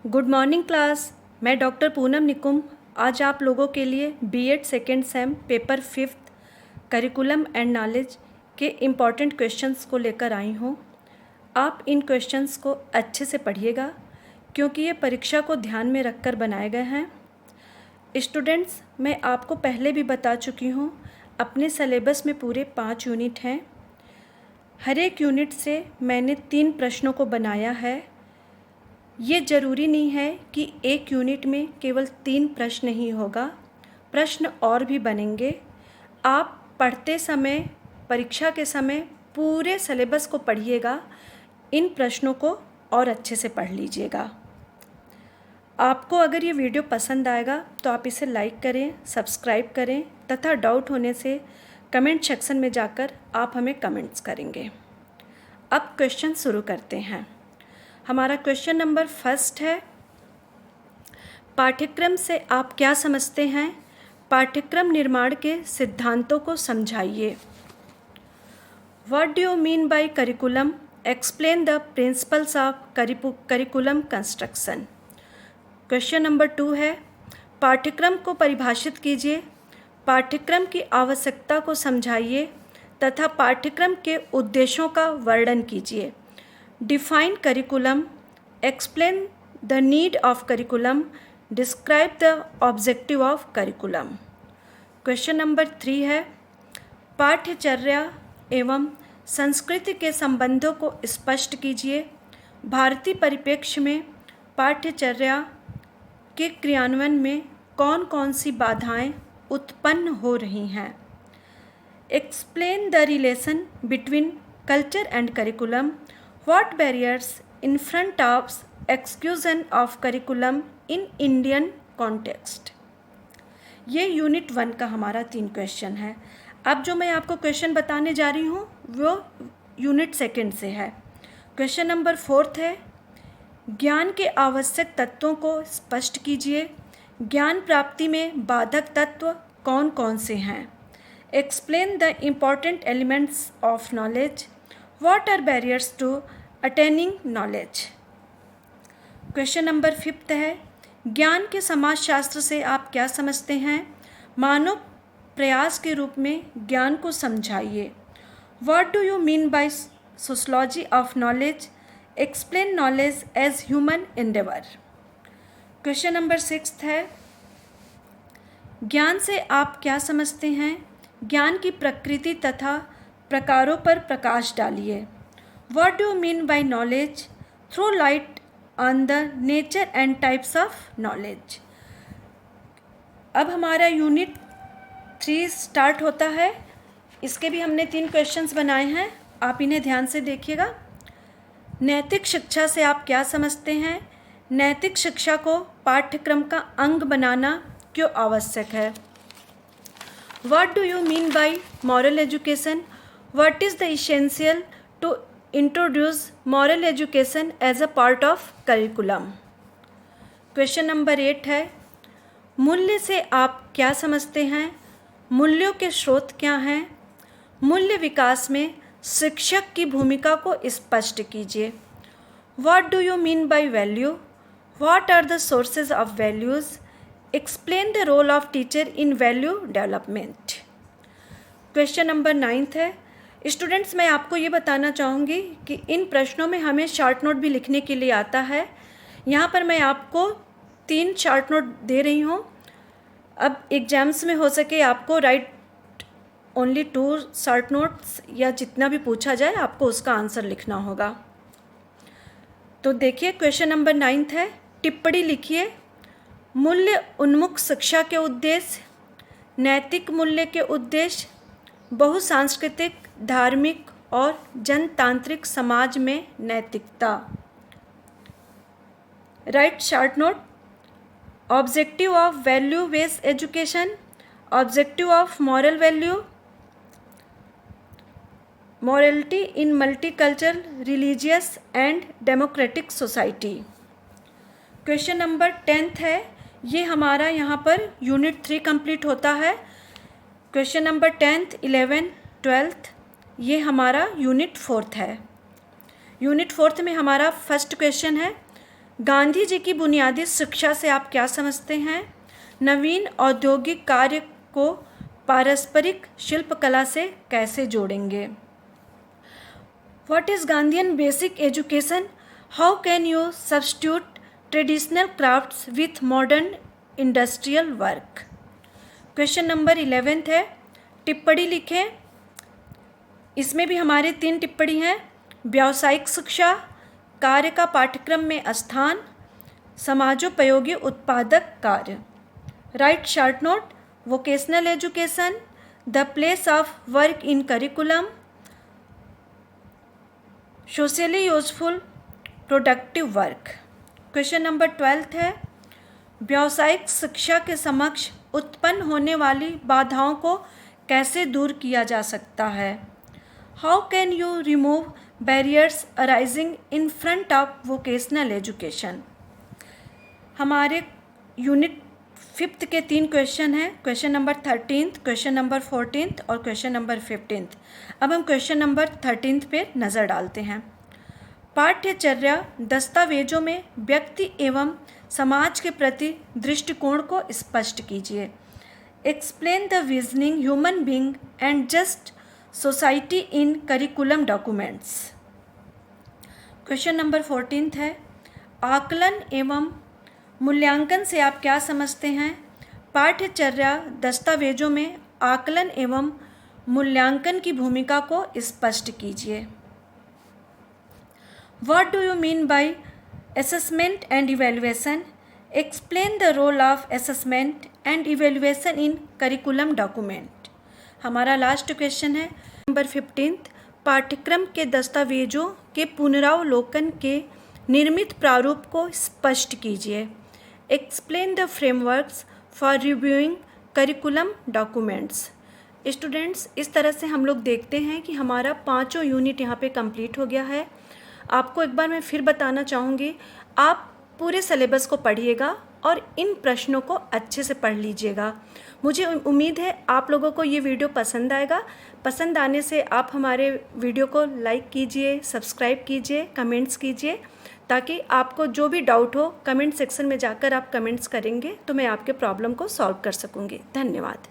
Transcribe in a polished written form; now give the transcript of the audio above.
Good morning class. मैं doctor Poonam Nikum आज आप लोगों के लिए BEd second sem paper 5 curriculum and knowledge के इम्पॉर्टेंट क्वेश्चंस को लेकर आई हूँ। आप इन क्वेश्चंस को अच्छे से पढ़िएगा क्योंकि ये परीक्षा को ध्यान में रखकर बनाए गए हैं। स्टूडेंट्स, मैं आपको पहले भी बता चुकी हूँ, अपने सिलेबस में पूरे 5 यूनिट हैं। हर एक यूनिट से मैंने 3 प्रश्नों को बनाया है। ये ज़रूरी नहीं है कि एक यूनिट में केवल 3 प्रश्न ही होगा, प्रश्न और भी बनेंगे। आप पढ़ते समय, परीक्षा के समय पूरे सिलेबस को पढ़िएगा, इन प्रश्नों को और अच्छे से पढ़ लीजिएगा। आपको अगर ये वीडियो पसंद आएगा तो आप इसे लाइक करें, सब्सक्राइब करें तथा डाउट होने से कमेंट सेक्शन में जाकर आप हमें कमेंट्स करेंगे। अब क्वेश्चन शुरू करते हैं। हमारा क्वेश्चन नंबर 1 है, पाठ्यक्रम से आप क्या समझते हैं? पाठ्यक्रम निर्माण के सिद्धांतों को समझाइए। What do you mean by curriculum? Explain the principles of curriculum construction. Question number 2 है, पाठ्यक्रम को परिभाषित कीजिए, पाठ्यक्रम की आवश्यकता को समझाइए तथा पाठ्यक्रम के उद्देश्यों का वर्णन कीजिए। Define curriculum, explain the need of curriculum, describe the objective of curriculum. Question number 3 है, पाठ्यचर्या एवं संस्कृति के संबंधों को स्पष्ट कीजिए। भारतीय परिप्रेक्ष्य में पाठ्यचर्या के क्रियान्वयन में कौन कौन सी बाधाएं उत्पन्न हो रही हैं। Explain the relation between culture and curriculum. What barriers in front of execution of curriculum in Indian context? ये यूनिट 1 का हमारा 3 क्वेश्चन है। अब जो मैं आपको क्वेश्चन बताने जा रही हूँ वो यूनिट 2 से है। क्वेश्चन नंबर 4 है, ज्ञान के आवश्यक तत्वों को स्पष्ट कीजिए। ज्ञान प्राप्ति में बाधक तत्व कौन कौन से हैं। Explain the important elements of knowledge. What are barriers to attaining knowledge? Question number 5 है, ज्ञान के समाजशास्त्र से आप क्या समझते हैं? मानव प्रयास के रूप में ज्ञान को समझाइए। What do you mean by sociology of knowledge? Explain knowledge as human endeavor. Question number 6 है, ज्ञान से आप क्या समझते हैं? ज्ञान की प्रकृति तथा प्रकारों पर प्रकाश डालिए। What do you mean by knowledge? Throw light on the nature and types of knowledge. अब हमारा यूनिट 3 स्टार्ट होता है। इसके भी हमने 3 क्वेश्चंस बनाए हैं, आप इन्हें ध्यान से देखिएगा। नैतिक शिक्षा से आप क्या समझते हैं? नैतिक शिक्षा को पाठ्यक्रम का अंग बनाना क्यों आवश्यक है। What do you mean by moral education? What is the essential to introduce moral education as a part of curriculum? Question number 8 है, मूल्य से आप क्या समझते हैं? मूल्यों के स्रोत क्या हैं? मूल्य विकास में शिक्षक की भूमिका को स्पष्ट कीजिए। What do you mean by value? What are the sources of values? Explain the role of teacher in value development. Question number 9 है, स्टूडेंट्स, मैं आपको ये बताना चाहूँगी कि इन प्रश्नों में हमें शॉर्ट नोट भी लिखने के लिए आता है। यहाँ पर मैं आपको 3 शॉर्ट नोट दे रही हूँ। अब एग्जाम्स में हो सके आपको राइट ओनली 2 शॉर्ट नोट्स या जितना भी पूछा जाए आपको उसका आंसर लिखना होगा। तो देखिए, क्वेश्चन नंबर 9 है, टिप्पणी लिखिए। मूल्य उन्मुख शिक्षा के उद्देश्य, नैतिक मूल्य के उद्देश्य, बहुसांस्कृतिक, धार्मिक और जनतांत्रिक समाज में नैतिकता। Right short note. Objective of value based education, objective of moral value, morality in multicultural, religious and democratic society. Question number 10 है, ये हमारा यहाँ पर यूनिट 3 कंप्लीट होता है। Question number 10th, 11th, 12th ये हमारा यूनिट 4 है। यूनिट 4 में हमारा फर्स्ट क्वेश्चन है, गांधी जी की बुनियादी शिक्षा से आप क्या समझते हैं? नवीन औद्योगिक कार्य को पारस्परिक शिल्पकला से कैसे जोड़ेंगे? What is Gandhian basic education? How can you substitute traditional crafts with modern industrial work? Question number 11 है, टिप्पणी लिखें। इसमें भी हमारे 3 टिप्पणी हैं। व्यावसायिक शिक्षा, कार्य का पाठ्यक्रम में स्थान, समाजोपयोगी उत्पादक कार्य। Right short note, vocational education, the place of work in curriculum, socially useful productive work. Question number 12 है, व्यावसायिक शिक्षा के समक्ष उत्पन्न होने वाली बाधाओं को कैसे दूर किया जा सकता है? How can you remove barriers arising in front of vocational education. हमारे यूनिट 5th के 3 क्वेश्चन हैं, क्वेश्चन नंबर 13, क्वेश्चन नंबर 14 और क्वेश्चन नंबर 15। अब हम क्वेश्चन नंबर 13 पे नज़र डालते हैं। पाठ्यचर्या दस्तावेजों में व्यक्ति एवं समाज के प्रति दृष्टिकोण को स्पष्ट कीजिए। Explain the visioning human being and just society in curriculum documents. Question number 14 है, आकलन एवं मूल्यांकन से आप क्या समझते हैं? पाठ्यचर्या दस्तावेजों में आकलन एवं मूल्यांकन की भूमिका को स्पष्ट कीजिए। What do you mean by assessment and evaluation? Explain the role of assessment and evaluation in curriculum document. हमारा लास्ट क्वेश्चन है नंबर 15, पाठ्यक्रम के दस्तावेजों के पुनरावलोकन के निर्मित प्रारूप को स्पष्ट कीजिए। Explain the frameworks for reviewing curriculum documents. Students, इस तरह से हम लोग देखते हैं कि हमारा 5 यूनिट यहाँ पे कंप्लीट हो गया है। आपको एक बार मैं फिर बताना चाहूँगी, आप पूरे सिलेबस को पढ़िएगा और इन प्रश्नों को अच्छे से पढ़ लीजिएगा। मुझे उम्मीद है आप लोगों को ये वीडियो पसंद आएगा। पसंद आने से आप हमारे वीडियो को लाइक कीजिए, सब्सक्राइब कीजिए, कमेंट्स कीजिए, ताकि आपको जो भी डाउट हो कमेंट सेक्शन में जाकर आप कमेंट्स करेंगे तो मैं आपके प्रॉब्लम को सॉल्व कर सकूँगी। धन्यवाद।